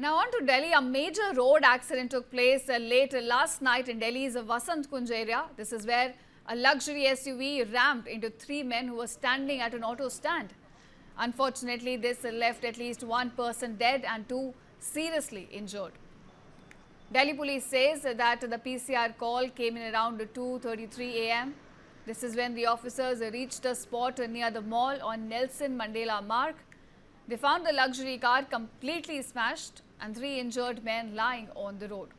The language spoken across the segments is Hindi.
Now on to Delhi, a major road accident took place late last night in Delhi's Vasant Kunj area. This is where a luxury SUV rammed into three men who were standing at an auto stand. Unfortunately, this left at least one person dead and two seriously injured. Delhi police says that the PCR call came in around 2:33 a.m. This is when the officers reached the spot near the mall on Nelson Mandela Marg. They found the luxury car completely smashed and three injured men lying on the road.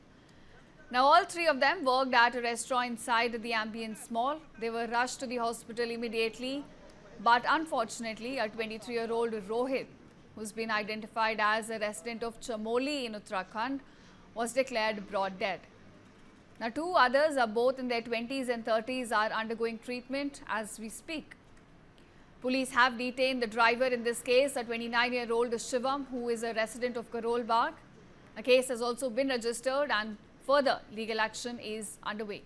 Now, all three of them worked at a restaurant inside the Ambience Mall. They were rushed to the hospital immediately, but unfortunately, a 23-year-old Rohit, who's been identified as a resident of Chamoli in Uttarakhand, was declared brought dead. Now, two others are both in their 20s and 30s are undergoing treatment as we speak. Police have detained the driver in this case, a 29-year-old Shivam, who is a resident of Karol Bagh. A case has also been registered and further legal action is underway.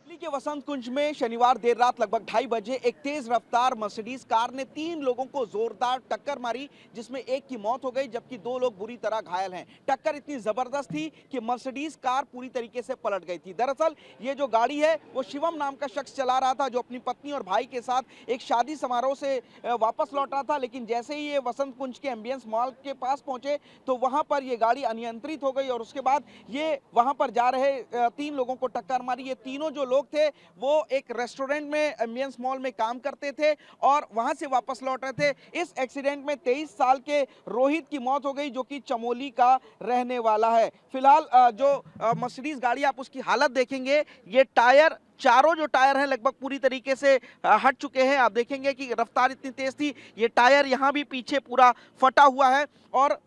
Delhi के वसंत कुंज में शनिवार देर रात लगभग 2:30 बजे एक तेज रफ्तार मर्सिडीज कार ने 3 लोगों को जोरदार टक्कर मारी, जिसमें एक की मौत हो गई जबकि 2 लोग बुरी तरह घायल हैं। टक्कर इतनी जबरदस्त थी कि मर्सिडीज कार पूरी तरीके से पलट गई थी। दरअसल ये जो गाड़ी है वो शिवम नाम का शख्स चला रहा था, जो अपनी पत्नी और भाई के साथ एक शादी समारोह से वापस लौट रहा था। लेकिन जैसे ही ये वसंत कुंज के एम्बियंस मॉल के पास पहुंचे तो वहां पर ये गाड़ी अनियंत्रित हो गई और उसके बाद ये वहां पर जा रहे 3 लोगों को टक्कर मारी। ये तीनों जो लोग थे वो एक रेस्टोरेंट में एम्बियंस मॉल में काम करते थे और वहां से वापस लौट रहे थे। इस एक्सीडेंट में 23 साल के रोहित की मौत हो गई, जो कि चमोली का रहने वाला है। फिलहाल जो मर्सिडीज गाड़ी, आप उसकी हालत देखेंगे, ये टायर, चारों जो टायर हैं लगभग पूरी तरीके से हट चुके हैं। आप देखेंगे कि रफ्तार इतनी तेज थी, ये टायर यहाँ भी पीछे पूरा फटा हुआ है और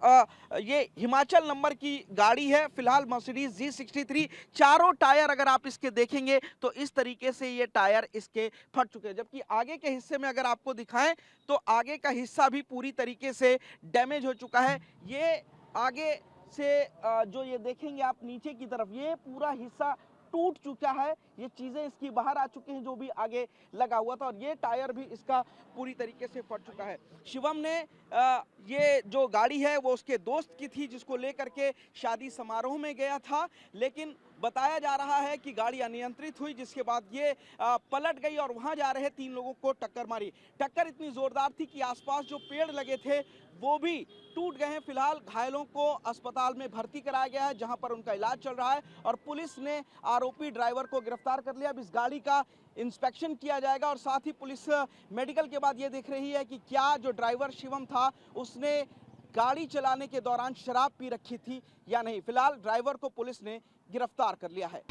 ये हिमाचल नंबर की गाड़ी है। फिलहाल मर्सिडीज G63, चारों टायर अगर आप इसके देखेंगे तो इस तरीके से ये टायर इसके फट चुके हैं। जबकि आगे के हिस्से में अगर आपको दिखाएं तो आगे का हिस्सा भी पूरी तरीके से डैमेज हो चुका है। ये आगे से जो ये देखेंगे आप नीचे की तरफ, ये पूरा हिस्सा टूट चुका है। ये चीजें इसकी बाहर आ चुकी हैं जो भी आगे लगा हुआ था, और ये टायर भी इसका पूरी तरीके से फट चुका है। शिवम ने ये जो गाड़ी है वो उसके दोस्त की थी, जिसको लेकर के शादी समारोह में गया था। लेकिन बताया जा रहा है कि गाड़ी अनियंत्रित हुई, जिसके बाद ये पलट गई और वहां जा रहे 3 लोगों को टक्कर मारी। टक्कर इतनी जोरदार थी कि आसपास जो पेड़ लगे थे वो भी टूट गए हैं। फिलहाल घायलों को अस्पताल में भर्ती कराया गया है, जहां पर उनका इलाज चल रहा है और पुलिस ने आरोपी ड्राइवर को गिरफ्तार कर लिया। अब इस गाड़ी का इंस्पेक्शन किया जाएगा और साथ ही पुलिस मेडिकल के बाद ये देख रही है कि क्या जो ड्राइवर शिवम था उसने गाड़ी चलाने के दौरान शराब पी रखी थी या नहीं। फिलहाल ड्राइवर को पुलिस ने गिरफ्तार कर लिया है।